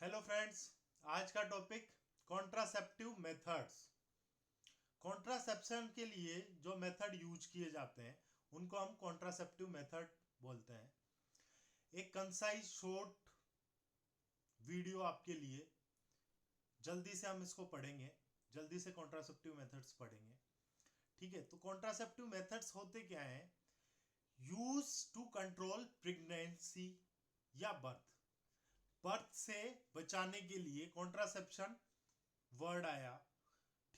Hello friends, आज का topic contraceptive methods. Contraception के लिए जो मेथड यूज किए जाते हैं उनको हम कॉन्ट्रासेप्टिव मेथड बोलते हैं। एक कंसाइज शॉर्ट वीडियो आपके लिए, जल्दी से हम इसको पढ़ेंगे, जल्दी से कॉन्ट्रासेप्टिव मेथड्स पढ़ेंगे। ठीक है, तो कॉन्ट्रासेप्टिव मेथड्स होते क्या हैं? यूज टू कंट्रोल प्रेगनेंसी या बर्थ। बर्थ से बचाने के लिए कॉन्ट्रासेप्शन वर्ड आया।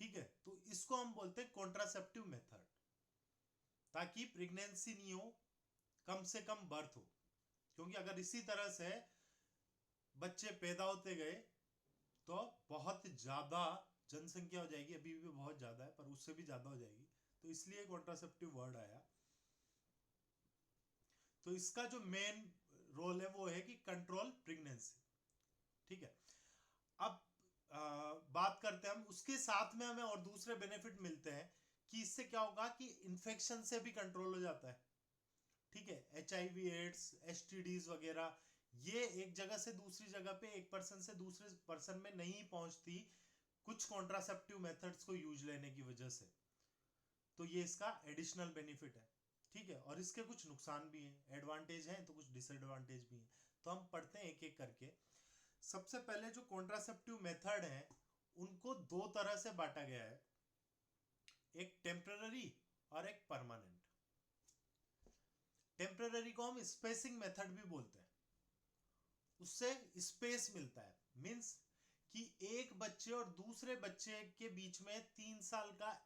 ठीक है, तो इसको हम बोलते हैं कॉन्ट्रासेप्टिव मेथड, ताकि प्रेगनेंसी नहीं हो, कम से कम बर्थ हो। क्योंकि अगर इसी तरह से बच्चे पैदा होते गए तो बहुत ज़्यादा जनसंख्या हो जाएगी। अभी भी बहुत ज़्यादा है, पर उससे भी ज़्यादा हो जाएगी। तो इसलिए कॉन्ट्रासेप्टिव वर्ड आया। तो इसका जो मेन रोल है वो है कि कंट्रोल प्रेगनेंसी। ठीक है, अब बात करते हैं हम, उसके साथ में हमें और दूसरे बेनिफिट मिलते हैं कि इससे क्या होगा कि इन्फेक्शन से भी कंट्रोल हो जाता है। ठीक है, HIV एड्स, STDs वगैरह, ये एक जगह से दूसरी जगह पे, एक पर्सन से दूसरे पर्सन में नहीं पहुंचती कुछ कॉन्ट्रासेप्टिव मेथड्स को यूज लेने की वजह से। तो ये इसका एडिशनल बेनिफिट है। ठीक है, और इसके कुछ नुकसान भी हैं, एडवांटेज हैं तो कुछ डिसएडवांटेज भी हैं। तो हम पढ़ते हैं एक एक करके। सबसे पहले जो कॉन्ट्रासेप्टिव मेथड है उनको दो तरह से बांटा गया है, एक टेम्पररी और एक परमानेंट। टेम्पररी को हम स्पेसिंग मेथड भी बोलते हैं। उससे स्पेस मिलता है, मींस कि एक बच्चे और दूसरे बच्चे के बीच में 3 साल का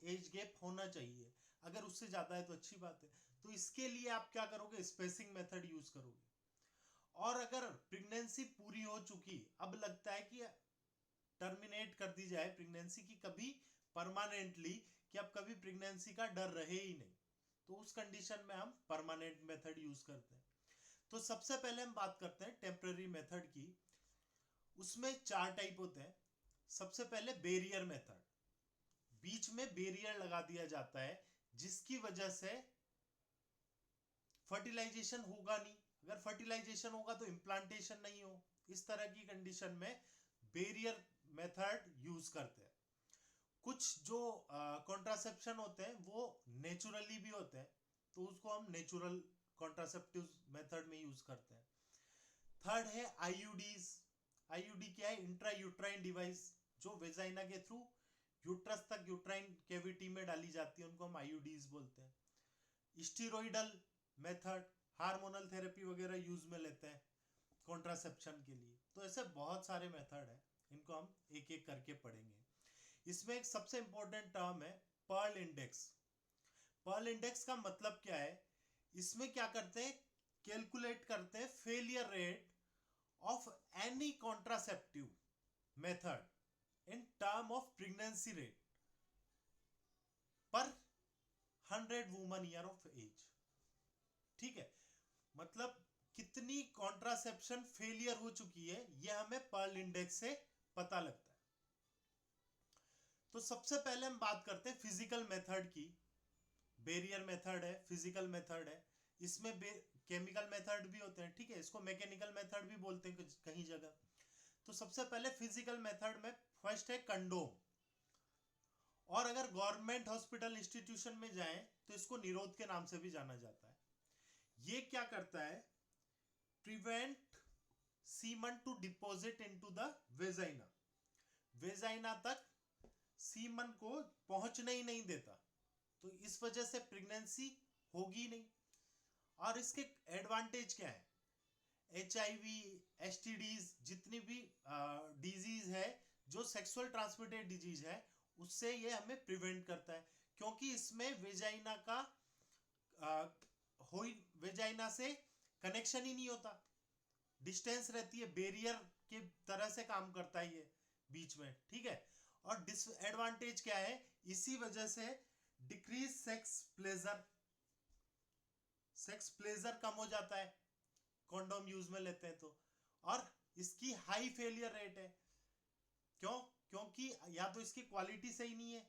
एज गैप होना चाहिए। अगर उससे ज्यादा है तो अच्छी बात है। तो इसके लिए आप क्या करोगे? स्पेसिंग मेथड यूज करोगे। और अगर प्रेगनेंसी पूरी हो चुकी, अब लगता है कि टर्मिनेट कर दी जाए प्रेगनेंसी की, कभी परमानेंटली, कि अब कभी प्रेगनेंसी का डर रहे ही नहीं, तो उस कंडीशन में हम परमानेंट मेथड यूज करते हैं। तो सबसे पहले हम बात करते हैं टेम्पररी मेथड की। उसमें 4 टाइप होते हैं। सबसे पहले बेरियर मेथड, बीच में बेरियर लगा दिया जाता है जिसकी वजह से फर्टिलाइजेशन होगा नहीं। अगर फर्टिलाइजेशन होगा तो इम्प्लांटेशन नहीं हो। इस तरह की कंडीशन में बेरियर मेथड यूज करते हैं। कुछ जो कॉन्ट्रासेप्शन होते हैं वो नेचुरली भी होते हैं, तो उसको हम नेचुरल कॉन्ट्रासेप्टिव मेथड में यूज करते हैं। थर्ड है आईयूडीज। आईयूडी क्या है? इंट्रा यूट्राइन डिवाइस, जो वेजाइना के थ्रू यूट्रस तक, यूट्राइन कैविटी में डाली जाती है, उनको हम आईयूडीज बोलते हैं। स्टीरोइडल मेथड, हार्मोनल थेरेपी वगैरह यूज में लेते हैं कॉन्ट्रासेप्शन के लिए। तो ऐसे बहुत सारे मेथड हैं, इनको हम एक एक करके पढ़ेंगे। इसमें एक सबसे इंपॉर्टेंट टर्म है पर्ल इंडेक्स। पर्ल इंडेक्स का मतलब क्या है? इसमें क्या करते हैं? कैलकुलेट करते हैं failure rate of any contraceptive method in term of pregnancy rate पर 100 वुमन ईयर ऑफ एज। ठीक है, मतलब कितनी कॉन्ट्रासेप्शन फेलियर हो चुकी है, यह हमें पर्ल इंडेक्स से पता लगता है। तो सबसे पहले हम बात करते हैं फिजिकल मेथड की। बेरियर मेथड है, फिजिकल मेथड है, इसमें केमिकल मेथड भी होते हैं। ठीक है, इसको मैकेनिकल मेथड भी बोलते हैं कहीं जगह। तो सबसे पहले फिजिकल मेथड में फर्स्ट है कंडोम। और अगर गवर्नमेंट हॉस्पिटल इंस्टीट्यूशन में जाएं तो इसको निरोध के नाम से भी जाना जाता है। ये क्या करता है? Prevent semen to deposit into the vagina. Vagina तक सीमन को पहुंचने ही नहीं देता, तो इस वजह से प्रेगनेंसी होगी नहीं। और इसके एडवांटेज क्या है? HIV, STDs, जितनी भी डिजीज है, जो सेक्सुअल ट्रांसमिटेड डिजीज है, उससे ये हमें प्रिवेंट करता है। क्योंकि इसमें वेजाइना का वेजाइना से कनेक्शन ही नहीं होता, डिस्टेंस रहती है, बेरियर के तरह से काम करता है ये बीच में। ठीक है, और डिसएडवांटेज क्या है? इसी वजह से decrease sex pleasure, sex pleasure कम हो जाता है कॉन्डोम यूज में लेते हैं तो। और इसकी हाई फेलियर रेट है। क्यों? क्योंकि या तो इसकी क्वालिटी सही नहीं है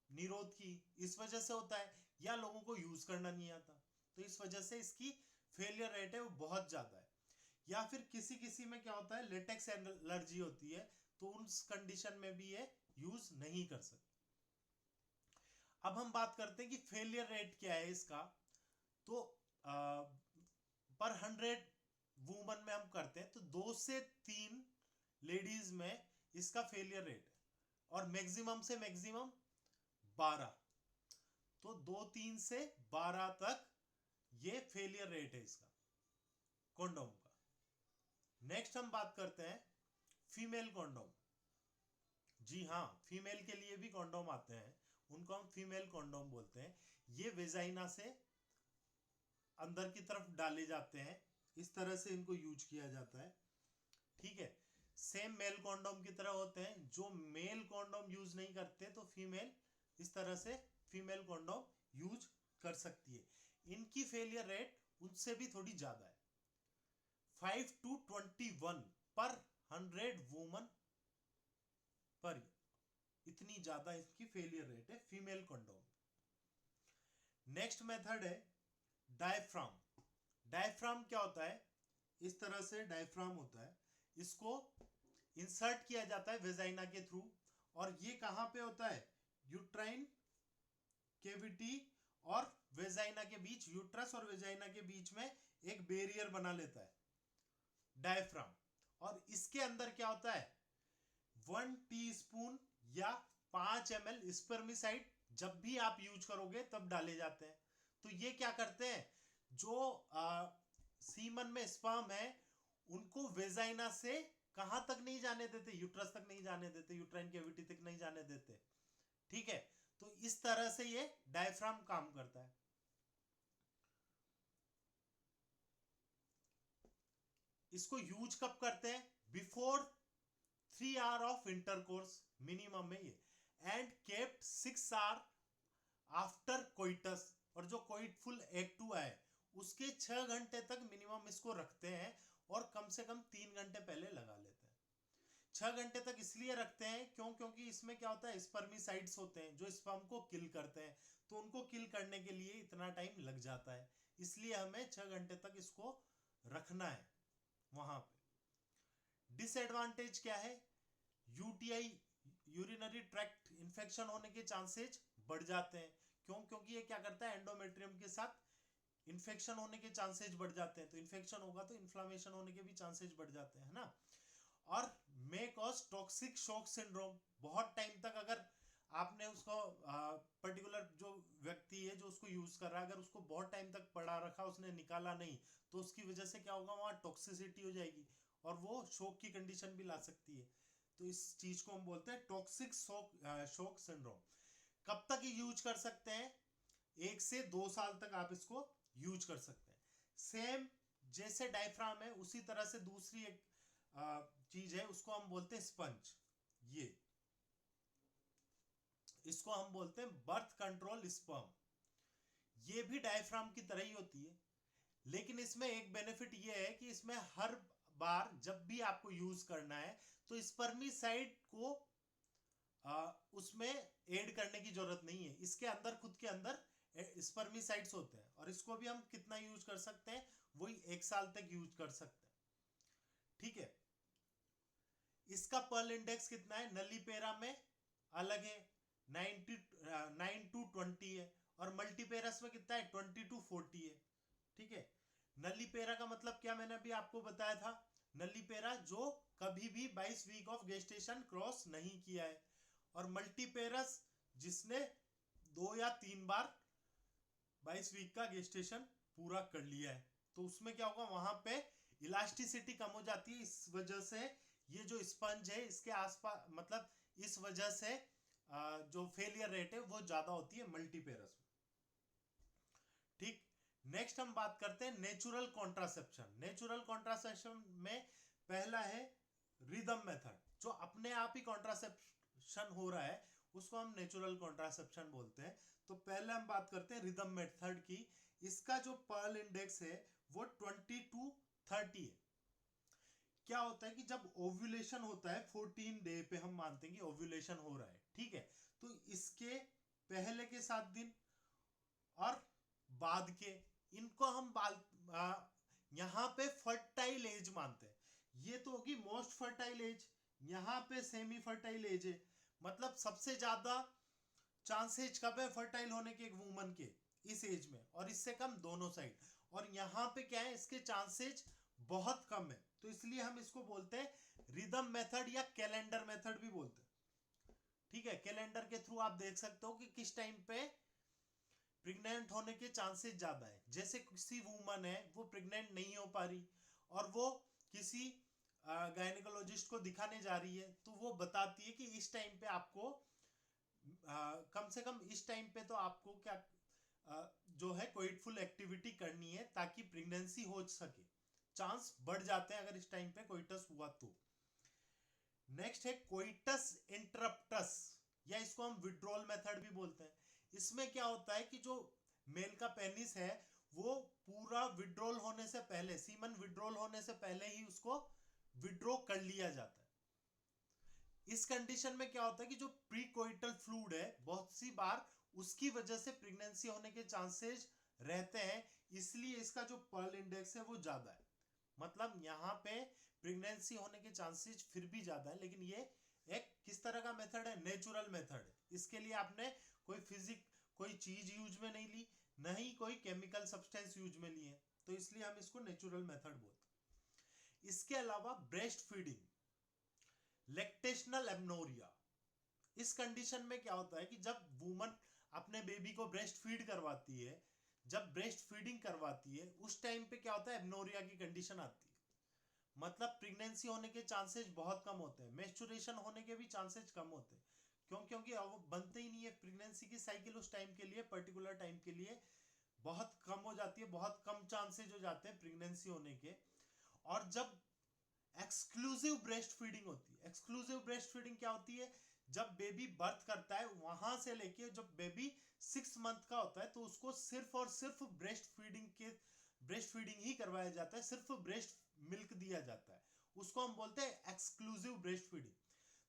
निरोध की, इस वजह से होता है, या लोगों को यूज करना नहीं आता, तो इस वजह से इसकी फेलियर रेट है वो बहुत ज्यादा है। या फिर किसी किसी में क्या होता है लेटेक्स एलर्जी होती है, तो उस कंडीशन में भी ये यूज नहीं कर सकते। अब हम बात करते हैं कि फेलियर रेट क्या है इसका। तो पर 100 वुमन में हम करते हैं तो 2 से 3 लेडीज में इसका फेलियर रेट है, और मैक्सिमम से मैक्सिमम 12, तो 2-3 से 12 तक ये फेलियर रेट है इसका कॉन्डोम का। नेक्स्ट हम बात करते हैं फीमेल कॉन्डोम। जी हाँ, फीमेल के लिए भी कॉन्डोम आते हैं, उनको हम फीमेल कॉन्डोम बोलते हैं। ये वेजाइना से अंदर की तरफ डाले जाते हैं, इस तरह से इनको यूज किया जाता है। ठीक है, सेम मेल कॉन्डोम की तरह होते हैं। जो मेल कॉन्डोम यूज नहीं करते तो फीमेल इस तरह से फीमेल कॉन्डोम यूज कर सकती है। इनकी फेलियर रेट उनसे भी थोड़ी ज्यादा है, 5 to 21 पर 100 वुमन पर, इतनी ज्यादा इसकी फेलियर रेट है फीमेल कॉन्डोम। नेक्स्ट मेथड है डायफ्राम। डायफ्राम क्या होता है, इस तरह से डायफ्राम होता है, इसको इंसर्ट किया जाता है वेजाइना के थ्रू, और ये कहां पे होता है, यूट्राइन केविटी और वेजाइना के बीच, यूट्रस और वेजाइना के बीच में एक बैरियर बना लेता है डायफ्राम। और इसके अंदर क्या होता है, 1 टीस्पून या 5 ml स्पर्मिसाइड जब भी आप यूज करोगे तब डाले जाते हैं। तो ये क्या करते हैं, जो सीमन में स्पर्म है उनको वेजाइना से कहां तक नहीं जाने देते, यूट्रस तक नहीं जाने देते, यूट्राइन कैविटी तक नहीं जाने देते। ठीक है, तो इस तरह से ये डायफ्राम काम करता है। इसको यूज कब करते हैं, before 3 hour of intercourse minimum है ये, and kept 6 hour after coitus, और जो कोइटफुल एक्ट हुआ है उसके 6 घंटे तक मिनिमम इसको रखते हैं, और कम से कम 3 घंटे पहले लगा लेते हैं। 6 घंटे तक इसलिए रखते हैं क्योंकि इसमें क्या होता है, स्पर्मिसाइड्स होते हैं जो स्पर्म को किल करते हैं, तो उनको किल करने के लिए इतना टाइम लग जाता है, इसलिए हमें 6 घंटे तक इसको रखना है वहां पे। डिसएडवांटेज क्या है, यूटीआई यूरिनरी ट्रैक्ट इंफेक्शन होने के चांसेस बढ़ जाते हैं। क्योंकि ये क्या करता है, एंडोमेट्रियम के साथ इन्फेक्शन होने के चांसेस बढ़ जाते हैं, तो इन्फेक्शन होगा तो इन्फ्लामेशन होने के भी चांसेस बढ़ जाते हैं ना। और may cause toxic shock syndrome, बहुत टाइम तक अगर आपने उसको पर्टिकुलर जो व्यक्ति है जो उसको यूज कर रहा है, अगर उसको बहुत टाइम तक पड़ा रखा, उसने निकाला नहीं, तो उसकी वजह से क्या होगा, वहां टॉक्सिसिटी हो जाएगी और वो शॉक की कंडीशन भी ला सकती है। तो इस चीज को हम बोलते हैं टॉक्सिक शॉक सिंड्रोम। कब तक यूज कर सकते हैं, 1 से 2 साल तक आप इसको यूज कर सकते हैं। सेम जैसे डायफ्राम है उसी तरह से दूसरी एक चीज है, उसको हम बोलते हैं स्पंज। ये इसको हम बोलते हैं बर्थ कंट्रोल स्पर्म। ये भी डायफ्राम की तरह ही होती है, लेकिन इसमें एक बेनिफिट ये है कि इसमें हर बार जब भी आपको यूज करना है तो स्पर्मिसाइड को उसमें ऐड करने की जरूरत नहीं है, इसके अंदर खुद के अंदर स्पर्मिसाइड्स होते हैं, और इसको भी हम कितना यूज कर सकते हैं, वही 1 साल तक यूज कर सकते हैं। ठीक है, इसका पर्ल इंडेक्स कितना है, नलीपेरा में अलग है 9 to 20 है, और मल्टीपेरस में कितना है 20 to 40 है। ठीक है, नलीपेरा का मतलब क्या, मैंने अभी आपको बताया था, नलीपेरा जो कभी भी 22 वीक ऑफ गेस्टेशन क्रॉस नहीं किया है, और मल्टीपेरस जिसने 2 या 3 बार 22 वीक का गेस्टेशन पूरा कर लिया है। तो उसमें क्या होगा, वहां पे इलास्टिसिटी कम हो जाती है, इस वजह से ये जो स्पंज है इसके आसपास, मतलब इस वजह से जो फेलियर रेट है वो ज्यादा होती है मल्टीपेरस में। ठीक, नेक्स्ट हम बात करते हैं नेचुरल कॉन्ट्रासेप्शन। नेचुरल कॉन्ट्रासेप्शन में पहला है रिदम मेथड, जो अपने आप ही कॉन्ट्रासेप्शन हो रहा है उसको हम नेचुरल कॉन्ट्रासेप्शन बोलते हैं। तो पहले हम बात करते हैं रिदम मेथड की। इसका जो पर्ल इंडेक्स है वो 20 to 30 है। क्या होता है कि जब ओव्यूलेशन होता है 14 डे पे, हम मानते हैं कि ओव्यूलेशन हो रहा है, ठीक है, तो इसके पहले के 7 दिन और बाद के, इनको हम यहां पे फर्टाइल फर्टाइल एज मानते हैं। ये तो होगी मोस्ट फर्टाइल एज, यहाँ पे सेमी फर्टाइल एज है, मतलब सबसे ज्यादा चांसेज कब है फर्टाइल होने के एक वुमन के, इस एज में, और इससे कम दोनों साइड। और यहाँ पे क्या है, इसके चांसेज बहुत कम है, तो इसलिए हम इसको बोलते हैं रिदम मेथड या कैलेंडर मेथड भी बोलते हैं। ठीक है, कैलेंडर के थ्रू आप देख सकते हो कि किस टाइम पे प्रेग्नेंट होने के चांसेस ज्यादा है। जैसे किसी वुमन है वो प्रेग्नेंट नहीं हो पा रही और वो किसी गायनेकोलॉजिस्ट को दिखाने जा रही है, तो वो बताती है कि इस टाइम पे आपको कम से कम इस टाइम पे तो आपको क्या जो है कोइटफुल एक्टिविटी करनी है ताकि प्रेगनेंसी हो सके। चांस बढ़ जाते हैं अगर इस टाइम पे कोइटस हुआ तो। नेक्स्ट है कोइटस इंटरप्टस, या इसको हम विड्रॉल मेथड भी बोलते हैं। इसमें क्या होता है कि जो मेल का पेनिस है वो पूरा विड्रॉल होने से पहले, सीमन विड्रॉल होने से पहले ही उसको विड्रॉ कर लिया जाता है। इस कंडीशन में क्या होता है कि जो प्रीकोइटल फ्लूइड है बहुत सी बार उसकी वजह से प्रेगनेंसी होने के चांसेस रहते हैं, इसलिए इसका जो पर्ल इंडेक्स है वो ज्यादा है। मतलब यहाँ पे प्रेगनेंसी होने के चांसेस फिर भी ज्यादा है, लेकिन ये एक किस तरह का मेथड है, नेचुरल मेथड है। इसके लिए आपने कोई चीज यूज में नहीं ली, न ही कोई केमिकल सब्सटेंस यूज में ली है, तो इसलिए हम इसको नेचुरल मेथड बोलते हैं। इसके अलावा ब्रेस्ट फीडिंग, लैक्टेशनल एमनोरिया, इस कंडीशन में क्या होता है कि जब वुमन अपने बेबी को ब्रेस्ट फीड करवाती है, जब ब्रेस्ट फीडिंग करवाती है उस टाइम पे क्या होता है, एमनोरिया की कंडीशन आती है। मतलब प्रेगनेंसी होने के चांसेस बहुत कम होते हैं, मेंस्ट्रुएशन होने के भी चांसेस कम होते हैं। क्यों? क्योंकि अब बनते ही नहीं है, प्रेगनेंसी की साइकिल उस टाइम के लिए, पर्टिकुलर टाइम के लिए बहुत कम हो जाती है, बहुत कम चांसेस हो जाते हैं प्रेगनेंसी होने के। और जब एक्सक्लूसिव ब्रेस्ट फीडिंग होती है, एक्सक्लूसिव ब्रेस्ट फीडिंग क्या होती है, जब बेबी बर्थ करता है वहां से लेके जब बेबी 6 मंथ का होता है तो उसको सिर्फ और सिर्फ ब्रेस्ट फीडिंग ही करवाया जाता है, सिर्फ ब्रेस्ट मिल्क दिया जाता है, उसको हम बोलते हैं एक्सक्लूसिव ब्रेस्ट फीडिंग।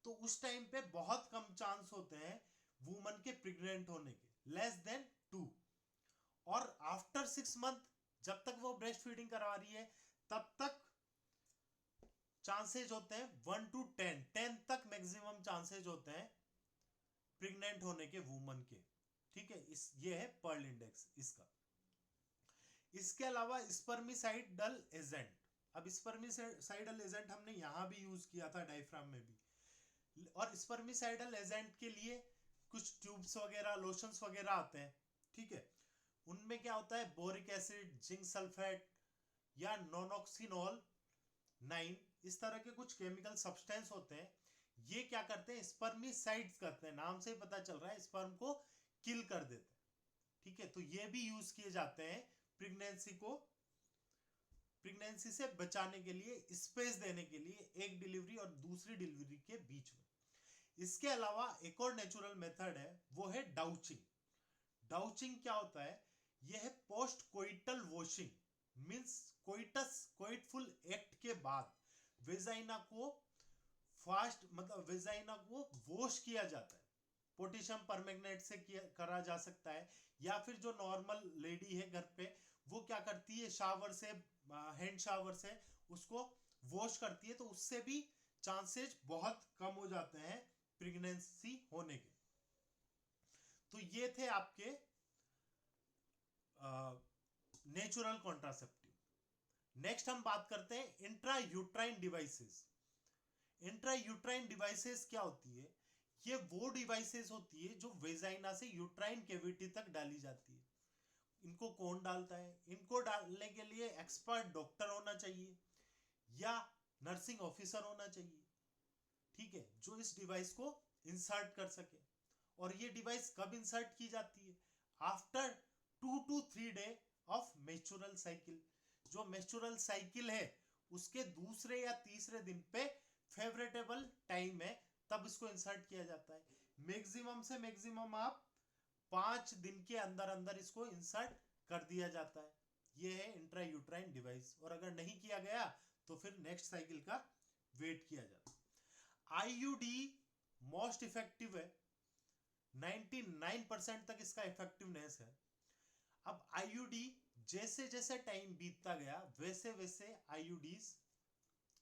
तो उस टाइम पे बहुत कम चांस होते हैं वुमन के प्रेग्नेंट होने के, लेस देन 2। और आफ्टर 6 मंथ जब तक वो ब्रेस्ट फीडिंग करवा रही है तब तक चांसेज होते हैं 1 to 10 तक मैक्सिमम चांसेज होते हैं प्रेग्नेंट होने के वुमन के। ठीक है, ये है पर्ल इंडेक्स इसका। इसके अलावा स्पर्मिसाइडल एजेंट, अब स्पर्मिसाइडल एजेंट हमने यहां भी यूज किया था डायफ्राम में भी। और स्पर्मिसाइडल एजेंट के लिए कुछ ट्यूब्स वगैरह, लोशंस वगैरह आते हैं। ठीक है, उनमें क्या होता है, बोरिक एसिड, जिंक सल्फेट या नोनॉक्सिनोल 9, इस तरह के कुछ केमिकल सब्सटेंस होते हैं। ये क्या करते हैं, स्पर्मिसाइड्स करते हैं, नाम से ही पता चल रहा है स्पर्म को किल कर देते हैं। ठीक है, तो ये भी यूज किए जाते हैं प्रेगनेंसी से बचाने के लिए, स्पेस देने के लिए एक डिलीवरी और दूसरी डिलीवरी के बीच में। इसके अलावा एक और नेचुरल मेथड है, वो है डाउचिंग। डाउचिंग क्या होता है, यह है पोस्ट कोइटल वॉशिंग, मींस कोइटफुल एक्ट के बाद वेजाइना को वेजाइना को वॉश किया जाता है। पोटेशियम परमैंगनेट से करा जा सकता है, या फिर जो नॉर्मल लेडी है घर पे वो क्या करती है, शावर से, हैंड शावर से उसको वॉश करती है, तो उससे भी चांसेस बहुत कम हो जाते हैं प्रेगनेंसी होने के। तो ये थे आपके नेचुरल कॉन्ट्रासेप्टिव। नेक्स्ट हम बात करते हैं intra uterine devices. Intra uterine devices क्या होती है, ये वो डिवाइसेस होती है जो वेजाइना से यूट्राइन कैविटी तक डाली जाती है। इनको कौन डालता है, इनको डालने के लिए एक्सपर्ट डॉक्टर होना चाहिए या नर्सिंग ऑफिसर होना चाहिए। ठीक है, जो इस डिवाइस को इंसर्ट कर सके। और ये डिवाइस कब इंसर्ट की जाती है, after 2 to 3 day of menstrual cycle. जो मेंस्ट्रुअल साइकिल है उसके दूसरे या तीसरे दिन पे फेवरेटेबल टाइम है, तब इसको इंसर्ट किया जाता है। मैक्सिमम से मैक्सिमम आप 5 दिन के अंदर अंदर इसको इंसर्ट कर दिया जाता है। ये है इंट्रा यूट्राइन डिवाइस, और अगर नहीं किया गया तो फिर नेक्स्ट साइकिल का वेट किया जाता है। आईयूडी मोस्ट इफेक्टिव है, 99% तक इसका इफेक्टिवनेस है। अब आईयूडी जैसे जैसे टाइम बीतता गया वैसे वैसे आईयूडीज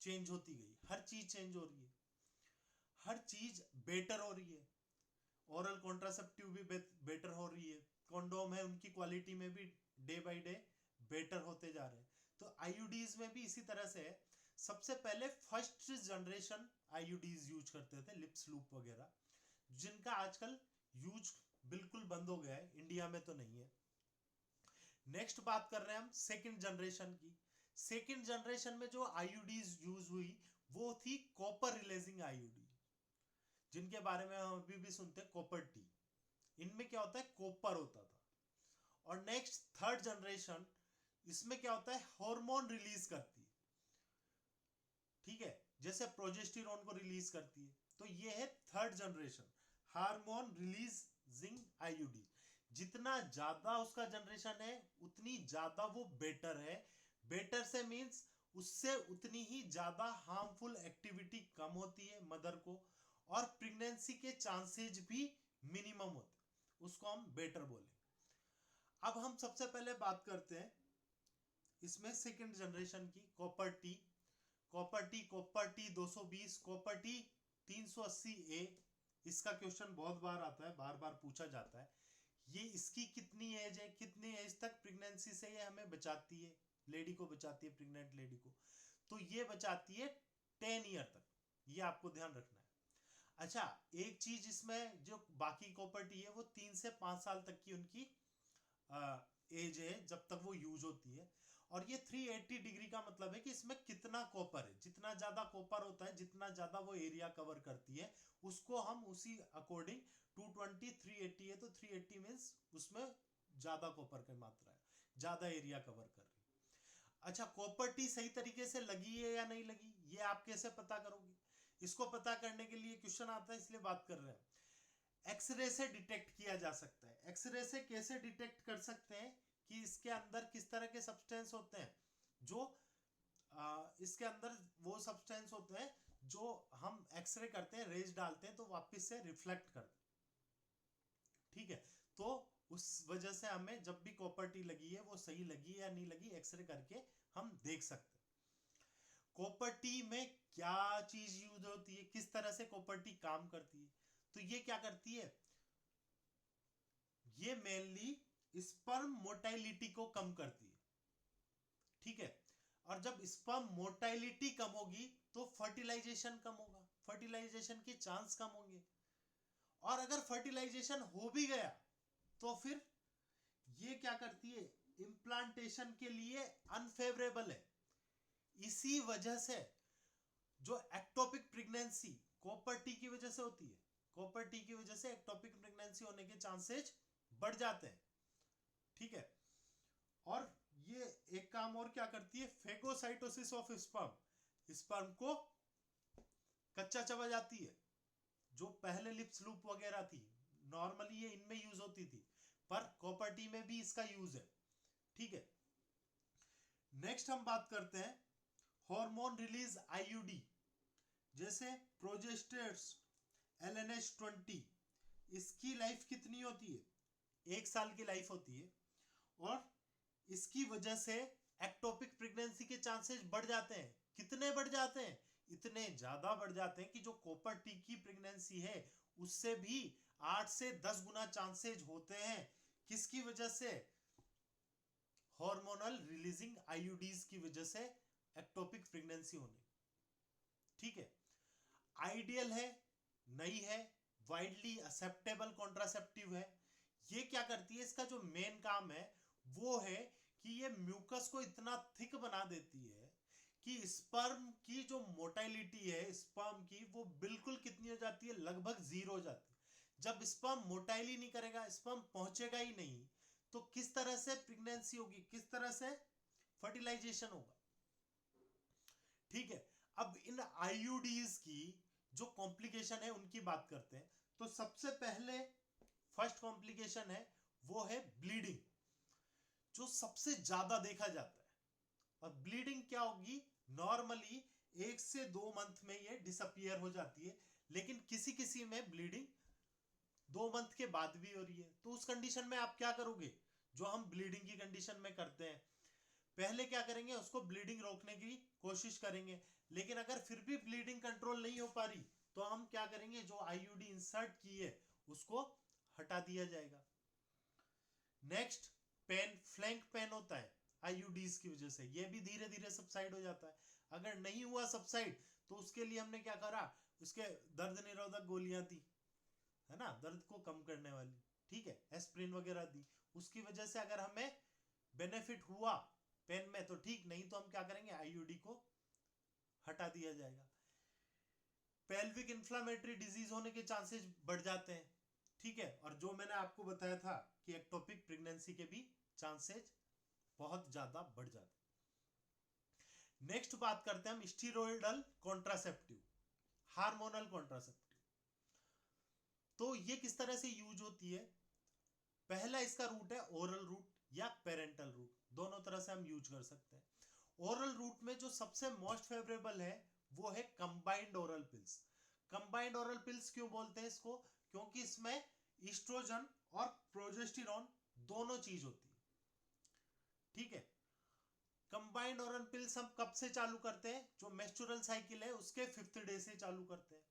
चेंज होती गई, हर चीज चेंज हो रही है, हर चीज बेटर हो रही है। ओरल कॉन्ट्रासेप्टिव भी बेटर हो रही है, कॉन्डोम है उनकी क्वालिटी में भी डे बाय डे बेटर होते जा रहे हैं। तो आईयूडीज में भी इसी तरह से है। सबसे पहले फर्स्ट जनरेशन आईयूडीज यूज करते थे, लिप्स लूप वगैरह, जिनका आजकल यूज बिल्कुल बंद हो गया है, इंडिया में तो नहीं है। नेक्स्ट बात कर रहे हैं हम सेकंड जनरेशन की। सेकंड जनरेशन में जो आईयूडीज यूज हुई वो थी कॉपर रिलेजिंग आईयूडी, जिनके बारे में हम अभी भी सुनते हैं, कॉपर टी। इनमें क्या होता है, कॉपर होता था। और नेक्स्ट थर्ड जनरेशन, इसमें क्या होता है, हार्मोन रिलीज करती है, ठीक है, जैसे प्रोजेस्टेरोन को रिलीज करती है। तो ये है third generation, hormone releasing IUD. जितना ज्यादा उसका जनरेशन है उतनी ज्यादा वो बेटर है। बेटर से मींस उससे उतनी ही ज्यादा हार्मफुल एक्टिविटी कम होती है मदर को, और प्रेगनेंसी के चांसेस भी मिनिमम होते, उसको हम बेटर बोले। अब हम सबसे पहले बात करते हैं इसमें सेकंड जनरेशन की, copper T. Copper T 220, copper T 380A। इसका क्वेश्चन बहुत बार आता है, बार बार पूछा जाता है। ये इसकी कितनी एज है, कितनी एज तक प्रेगनेंसी से ये हमें बचाती है, लेडी को बचाती है, प्रेग्नेंट लेडी को? तो ये बचाती है 10 ईयर तक, ये आपको ध्यान रखना है। अच्छा, एक चीज इसमें जो बाकी कॉपर टी है वो 3 से 5 साल तक की उनकी एज है जब तक वो यूज होती है। और ये 380 डिग्री का मतलब है कि इसमें कितना कॉपर है, जितना ज्यादा कॉपर होता है, जितना ज्यादा वो एरिया कवर करती है, उसको हम उसी अकॉर्डिंग 220 380 है तो 380 मींस उसमें ज्यादा कॉपर की मात्रा है, ज्यादा एरिया कवर कर रही है। अच्छा, कॉपर टी सही तरीके से लगी है या नहीं लगी, ये आप कैसे पता करोगे? इसको पता करने के लिए क्वेश्चन आता है, इसलिए बात कर रहे हैं। एक्सरे से डिटेक्ट किया जा सकता है। एक्सरे से कैसे डिटेक्ट कर सकते हैं कि इसके अंदर किस तरह के सब्सटेंस होते हैं, जो इसके अंदर वो सब्सटेंस होते हैं जो हम एक्सरे करते हैं, रेज डालते हैं तो वापस से रिफ्लेक्ट करते हैं, ठीक है। तो उस वजह से हमें जब भी कॉपर टी लगी है वो सही लगी है या नहीं लगी, एक्सरे करके हम देख सकते हैं। कॉपर टी में क्या चीज यूज होती है, किस तरह से कॉपर टी काम करती है? तो ये क्या करती है, ये मेनली स्पर्म मोटाइलिटी को कम करती है, ठीक है। और जब स्पर्म मोटाइलिटी कम होगी तो फर्टिलाइजेशन कम होगा, फर्टिलाइजेशन के चांस कम होंगे। और अगर फर्टिलाइजेशन हो भी गया तो फिर ये क्या करती है, इंप्लांटेशन के लिए अनफेवरेबल है। इसी वजह से जो एक्टोपिक प्रेगनेंसी कॉपर टी की वजह से होती है, कॉपर टी की वजह से एक्टोपिक प्रेगनेंसी होने के चांसेस बढ़ जाते हैं, ठीक है। और ये एक काम और क्या करती है, फेगोसाइटोसिस ऑफ स्पर्म, स्पर्म को कच्चा चबा जाती है। जो पहले लिप्स लूप वगैरह थी, नॉर्मली ये इनमें यूज होती थी, पर कॉपर टी में भी इसका यूज है, ठीक है। नेक्स्ट हम बात करते हैं हार्मोन रिलीज आईयूडी, जैसे प्रोजेस्टेट्स LNH20। इसकी लाइफ कितनी होती है, 1 साल की लाइफ होती है। और इसकी वजह से एक्टोपिक प्रेगनेंसी के चांसेस बढ़ जाते हैं। कितने बढ़ जाते हैं, इतने ज्यादा बढ़ जाते हैं कि जो कॉपर टी की प्रेगनेंसी है उससे भी 8 से 10 गुना चांसेस होते हैं। किसकी वजह से, हार्मोनल रिलीजिंग आईयूडीज की वजह से एक्टोपिक प्रेगनेंसी होने, ठीक है। आइडियल है, नहीं है, वाइडली एक्सेप्टेबल कॉन्ट्रासेप्टिव है। ये क्या करती है, इसका जो मेन काम है वो है कि ये म्यूकस को इतना थिक बना देती है कि स्पर्म की जो मोटाइलिटी है स्पर्म की, वो बिल्कुल कितनी हो जाती है, लगभग 0 हो जाती है। जब स्पर्म मोटाइल ही नहीं करेगा, स्पर्म पहुंचेगा ही नहीं, तो किस तरह से प्रेगनेंसी होगी, किस तरह से फर्टिलाइजेशन होगा, ठीक है। अब इन आईयूडीज की जो कॉम्प्लिकेशन है उनकी बात करते हैं। तो सबसे पहले फर्स्ट कॉम्प्लिकेशन है वो है ब्लीडिंग, जो सबसे ज्यादा देखा जाता है। और ब्लीडिंग क्या होगी, नॉर्मली 1 से 2 मंथ में ये डिसअपियर हो जाती है, लेकिन किसी किसी में ब्लीडिंग 2 मंथ के बाद भी हो रही है। तो उस कंडीशन में आप क्या करोगे, जो हम ब्लीडिंग की कंडीशन में करते हैं। पहले क्या करेंगे, उसको ब्लीडिंग रोकने की कोशिश करेंगे, लेकिन अगर फिर भी ब्लीडिंग कंट्रोल नहीं हो पा रही तो हम क्या करेंगे, जो आईयूडी इंसर्ट की है उसको हटा दिया जाएगा। नेक्स्ट, पेन, फ्लैंक पेन होता है आईयूडीज की वजह से, ये भी धीरे धीरे सबसाइड हो जाता है। अगर नहीं हुआ सबसाइड तो उसके लिए हमने क्या करा, उसके दर्द निरोधक गोलियां दी, है ना, दर्द को कम करने वाली, ठीक है, एस्प्रिन वगैरह दी। उसकी वजह से अगर हमें बेनिफिट हुआ पेन में तो ठीक, नहीं तो हम क्या करेंगे, आईयूडी को हटा दिया जाएगा। पेल्विक इन्फ्लामेटरी डिजीज होने के चांसेस बढ़ जाते हैं, ठीक है, और जो मैंने आपको बताया था कि एक्टोपिक प्रेगनेंसी के भी चांसेस बहुत ज्यादा बढ़ जाते हैं। नेक्स्ट बात करते हैं हम स्टीरॉयडल कॉन्ट्रासेप्टिव, हार्मोनल कॉन्ट्रासेप्टिव। तो ये किस तरह से यूज होती है, पहला इसका रूट है ओरल रूट या पेरेंटल रूट, दोनों तरह से हम यूज कर सकते हैं। ओरल रूट में जो सबसे मोस्ट फेवरेबल है वो है combined oral pills. Combined oral pills क्यों बोलते हैं इसको, क्योंकि इसमें ईस्ट्रोजन और प्रोजेस्टेरोन दोनों चीज होती है, ठीक है। कंबाइंड ओरल पिल्स हम कब से चालू करते हैं, जो मेंस्ट्रुअल साइकिल है उसके 5th डे से चालू करते हैं।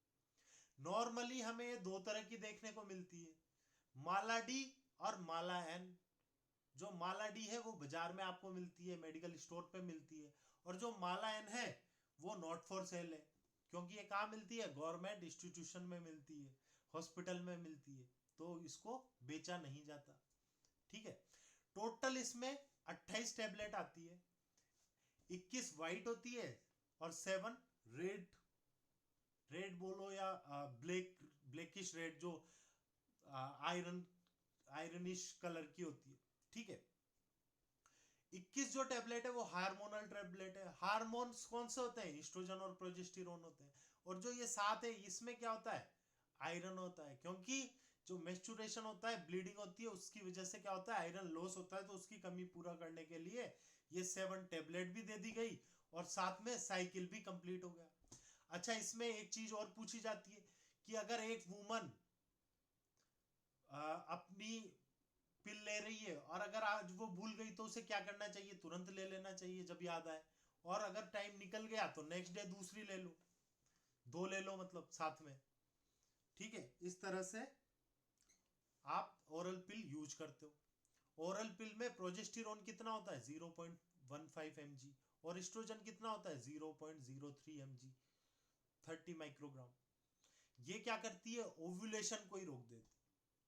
नॉर्मली हमें दो तरह की देखने को मिलती है, माला डी और माला एन। जो माला डी है वो बाजार में आपको मिलती है, मेडिकल स्टोर पे मिलती है, और जो माला एन है वो नॉट फॉर सेल है, क्योंकि ये कहाँ मिलती है, गवर्नमेंट इंस्टीट्यूशन में मिलती है, हॉस्पिटल में मिलती है, तो इसको बेचा नहीं जाता, ठीक है। टोटल इसमें 28 टेबलेट आती है, 21 व्हाइट होती है और 7 रेड, रेड बोलो या ब्लैकिश रेड, जो आयरनिश कलर की होती है, ठीक है। 21 जो टेबलेट है वो हार्मोनल टेबलेट है। हार्मोन्स कौन से होते हैं, ईस्ट्रोजन और प्रोजेस्टेरोन होते हैं। और जो ये 7 है इसमें क्या होता है, आयरन होता है, क्योंकि जो मेंस्ट्रुएशन होता है, ब्लीडिंग होती है, उसकी वजह से क्या होता है, आयरन लॉस होता है, तो उसकी कमी पूरा करने के लिए ये 7 टेबलेट भी दे दी गई और साथ में साइकिल भी कंप्लीट हो गया। अच्छा, इसमें एक चीज और पूछी जाती है कि अगर एक वुमन अपनी पिल ले रही है और अगर आज वो भूल गई तो उसे क्या करना चाहिए, तुरंत ले लेना चाहिए जब याद आए, और अगर टाइम निकल गया तो नेक्स्ट डे दूसरी ले लो, 2 ले लो मतलब साथ में, ठीक है। इस तरह से आप ओरल पिल यूज करते हो। ओरल पिल में प्रोजेस्टेरोन कितना होता है, 0.15 mg, और एस्ट्रोजन कितना होता है, 0.03 mg, 30 माइक्रोग्राम। ये क्या करती है, ओव्यूलेशन को ही रोक देती है।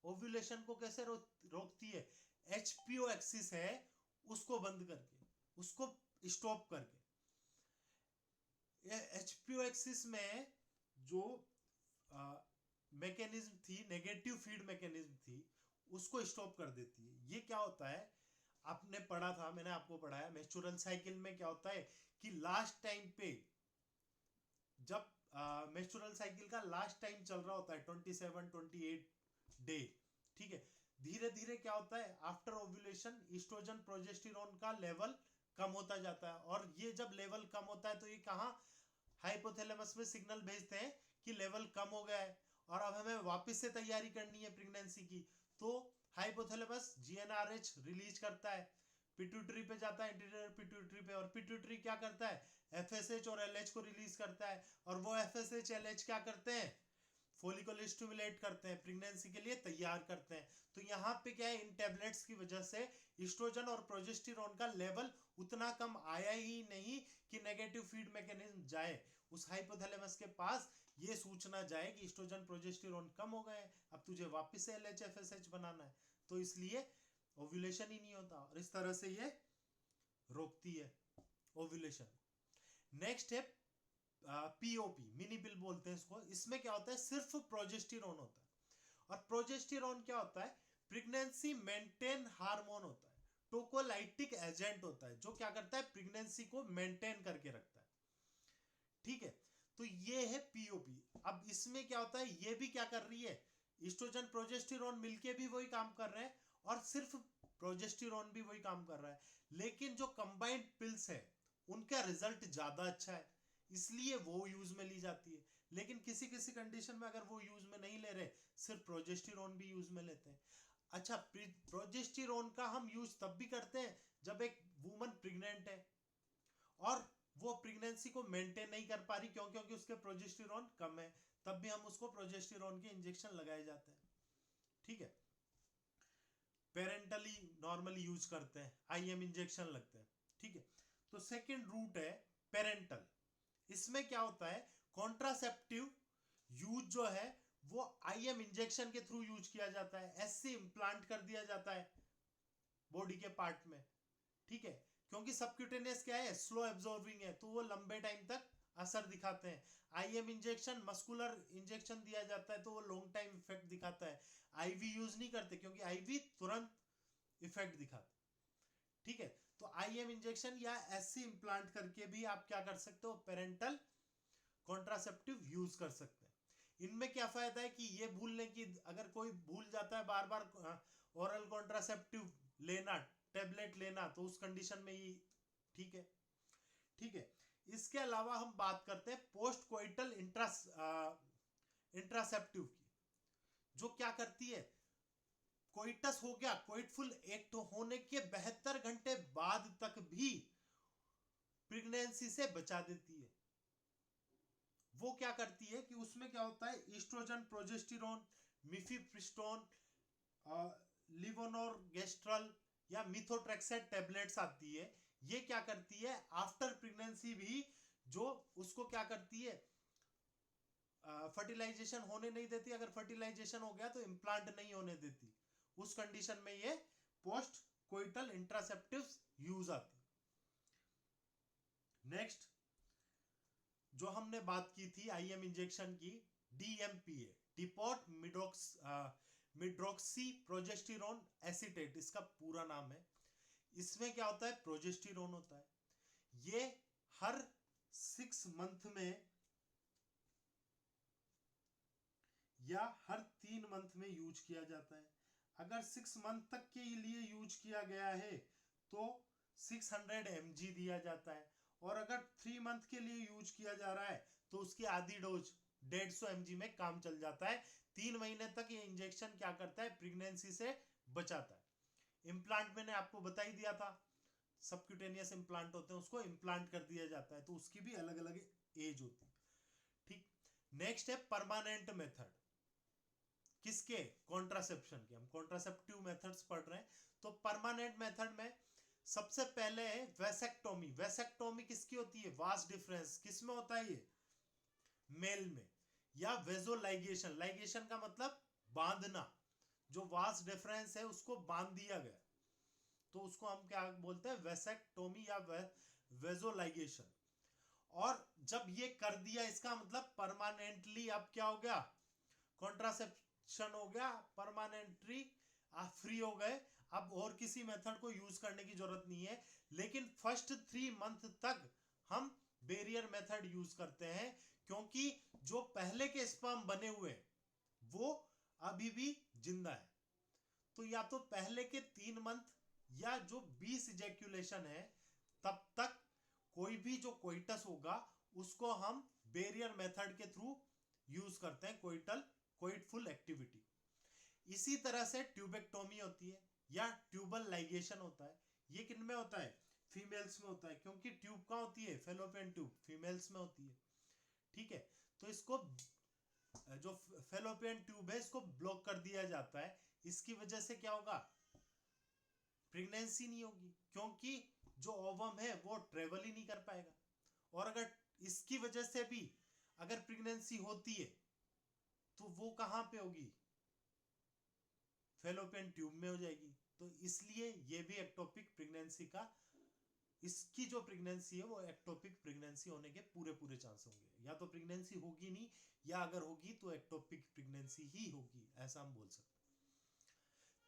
ओव्यूलेशन को कैसे रोकती है, एचपीओ एक्सिस है उसको बंद करके, उसको स्टॉप करके। एचपीओ एक्सिस में जो मैकेनिज्म थी, नेगेटिव फीड मैकेनिज्म थी, उसको स्टॉप कर देती है। ये क्या होता है, आपने पढ़ा था, मैंने आपको पढ़ाया, मेंस्ट्रुअल साइकिल में क्या होता है कि लास्ट टाइम पे, जब मेंस्ट्रुअल साइकिल का लास्ट टाइम चल रहा होता है 27-28 डे, ठीक है, धीरे धीरे क्या होता है, आफ्टर ओव्यूलेशन ईस्ट्रोजन प्रोजेस्टेरोन का लेवल कम होता जाता है, और ये जब लेवल कम होता है तो ये कहाँ, हाइपोथैलेमस में सिग्नल भेजते हैं कि लेवल कम हो गया है और अब हमें वापस से तैयारी करनी है प्रेगनेंसी की। तो हाइपोथैलेमस जीएनआरएच रिलीज करता है, पिट्यूटरी पे जाता है, इंटीरियर पिट्यूटरी पे, और पिट्यूटरी क्या करता है, एफएसएच और एलएच को रिलीज करता है, और वो एफएसएच एलएच क्या करते हैं, फोलिकल स्टिमुलेट करते हैं, प्रेगनेंसी के लिए तैयार करते हैं। तो यहाँ पे क्या है, इन टेबलेट्स की वजह से ईस्ट्रोजन और प्रोजेस्टेरोन का लेवल उतना कम आया ही नहीं कि नेगेटिव फीड मैकेनिज्म जाए उस हाइपोथैलेमस के पास, ये सूचना जाए कि ईस्ट्रोजन प्रोजेस्टेरोन कम हो गए, अब तुझे वापस से एलएच एफएसएच बनाना है, तो इसलिए ओव्यूलेशन ही नहीं होता, और इस तरह से ये रोकती है ओव्यूलेशन। नेक्स्ट है पीओपी, मिनी पिल बोलते हैं इसको। इसमें क्या होता है, सिर्फ प्रोजेस्टेरोन होता है, और प्रोजेस्टेरोन क्या होता है, प्रेगनेंसी मेंटेन हार्मोन होता है, टोकोलाइटिक एजेंट होता है, जो क्या करता है, प्रेगनेंसी को मेंटेन करके रखता है, ठीक है। तो ये है पीओपी। अब इसमें क्या होता है, ये भी क्या कर रही है, ईस्ट्रोजन प्रोजेस्टेरोन मिलके भी वही काम कर रहे हैं, और सिर्फ प्रोजेस्टेरोन भी वही काम कर रहा है, लेकिन जो कंबाइंड पिल्स है उनका रिजल्ट ज्यादा अच्छा है, इसलिए वो यूज में ली जाती है। लेकिन किसी किसी कंडीशन में अगर वो यूज में नहीं ले रहे, सिर्फ प्रोजेस्टेरोन भी यूज में लेते हैं। अच्छा, प्रोजेस्टेरोन का हम यूज तब भी करते हैं जब एक वुमन प्रेग्नेंट है और वो प्रेगनेंसी को मेंटेन नहीं कर पा रही, क्यों? क्योंकि उसके प्रोजेस्टेरोन कम है, तब भी हम उसको प्रोजेस्टेरोन के इंजेक्शन लगाए जाते हैं। ठीक है, पेरेंटली नॉर्मली यूज करते हैं, आईएम इंजेक्शन लगते हैं। ठीक है, तो सेकंड रूट है पेरेंटल। इसमें क्या होता है, कॉन्ट्रासेप्टिव यूज जो है वो आईएम इंजेक्शन के थ्रू यूज किया जाता है, ऐसे इम्प्लांट कर दिया जाता है बॉडी के पार्ट में। ठीक है, क्योंकि सबक्यूटेनियस क्या है, स्लो एब्जॉर्बिंग है, तो वो लंबे टाइम तक असर दिखाते हैं। आईएम इंजेक्शन मस्कुलर इंजेक्शन दिया जाता है तो वो लॉन्ग टाइम इफेक्ट दिखाता है। आईवी यूज नहीं करते क्योंकि आईवी तुरंत इफेक्ट दिखाता है। ठीक है, तो आईएम इंजेक्शन या ऐसे इम्प्लांट करके भी आप क्या कर सकते हो, पेरेंटल कॉन्ट्रासेप्टिव यूज कर सकते हैं। इनमें क्या फायदा है कि ये भूलने की, अगर कोई भूल जाता है बार बार ओरल कॉन्ट्रासेप्टिव लेना, टेबलेट लेना, तो उस कंडीशन में ही ठीक है। ठीक है, इसके अलावा हम बात करते हैं पोस्ट कोइटल इंट्रासेप्टिव की, जो क्या करती है, कोइटस हो गया, कोइटफुल एक्ट होने के 72 घंटे बाद तक भी प्रेगनेंसी से बचा देती है। वो क्या करती है कि उसमें क्या होता है, ईस्ट्रोजन, प्रोजेस्टेरोन, मिफिप्रिस्टोन, लिवोनोरगेस्ट्रल या मिथोट्रेक्सेट टैबलेट्स आती है। ये क्या करती है, आफ्टर प्रेगनेंसी भी जो उसको क्या करती है, फर्टिलाइजेशन होने नहीं देती। अगर फर्टिलाइजेशन हो गया तो इम्प्लांट नहीं होने देती। उस कंडीशन में ये पोस्ट कोइटल इंट्रासेप्टिव यूज आती। नेक्स्ट जो हमने बात की थी आईएम इंजेक्शन की, डीएमपीए, डिपोट मिड्रोक्सी प्रोजेस्टेरोन एसीटेट, इसका पूरा नाम है। इसमें क्या होता है, प्रोजेस्टेरोन होता है। ये हर 6 मंथ में या हर 3 मंथ में यूज किया जाता है। अगर 6 मंथ तक के लिए यूज किया गया है तो 600 mg दिया जाता है, और अगर 3 मंथ के लिए यूज किया जा रहा है तो उसकी आधी डोज 150 mg में काम चल जाता है। 3 महीने तक ये इंजेक्शन क्या करता है, प्रेगनेंसी से बचाता है। इम्प्लांट मैंने आपको बता ही दिया था, सबक्यूटेनियस इम्प्लांट होते हैं, उसको इम्प्लांट कर दिया जाता है, तो उसकी भी अलग अलग एज होती है। ठीक, नेक्स्ट है परमानेंट मेथड। किसके, कॉन्ट्रासेप्शन के। हम कॉन्ट्रासेप्टिव मेथड्स पढ़ रहे हैं, तो परमानेंट मेथड में सबसे पहले है वेसेक्टोमी। वेसेक्टोमी किसकी होती है, वास डिफरेंस, किसमें होता है ये, मेल में। या वेजोलाइगेशन, लाइगेशन का मतलब बांधना, जो वास डिफरेंस है उसको बांध दिया गया, तो उसको हम क्या बोलते हैं, वेसेक्टोमी या वेजोलाइगेशन। और जब ये कर दिया, इसका मतलब परमानेंटली अब क्या हो गया, कॉन्ट्रासेप्शन हो गया, परमानेंटली आप फ्री हो गए। अब और किसी मेथड को यूज करने की जरूरत नहीं है। लेकिन फर्स्ट 3 मंथ तक हम बैरियर मेथड यूज करते हैं, क्योंकि जो पहले के स्पर्म बने हुए वो अभी भी जिंदा है। तो या तो पहले के 3 मंथ या जो 20 इजैक्यूलेशन है तब तक कोई भी जो कोइटस होगा उसको हम बैरियर मेथड के थ्रू यूज करते हैं, कोइटफुल एक्टिविटी। इसी तरह से ट्यूबेक्टोमी होती है या ट्यूबल लाइगेशन होता है। ये किन में होता है, फीमेल्स में होता है, क्योंकि ट्यूब कहाँ होती है, फेलोपियन ट्यूब फीमेल्स में होती है। ठीक है, तो इसको जो फेलोपियन ट्यूब है इसको ब्लॉक कर दिया जाता है। इसकी वजह से क्या होगा, प्रेगनेंसी नहीं होगी, क्योंकि जो ओवम है वो ट्रेवल ही नहीं कर पाएगा। और अगर इसकी वजह से भी अगर प्रेगनेंसी होती है तो वो कहां पे होगी, फेलोपियन ट्यूब में हो जाएगी। तो इसलिए ये भी एक्टोपिक प्रेगनेंसी का, इसकी जो प्रेगनेंसी है वो एक्टोपिक प्रेगनेंसी होने के पूरे पूरे चांस होंगे। या तो प्रेगनेंसी होगी नहीं, या अगर होगी तो एक्टोपिक प्रेगनेंसी ही होगी, ऐसा हम बोल सकते हैं।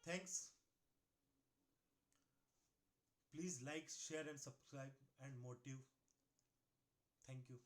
Thanks, please like, share and subscribe and motive. Thank you.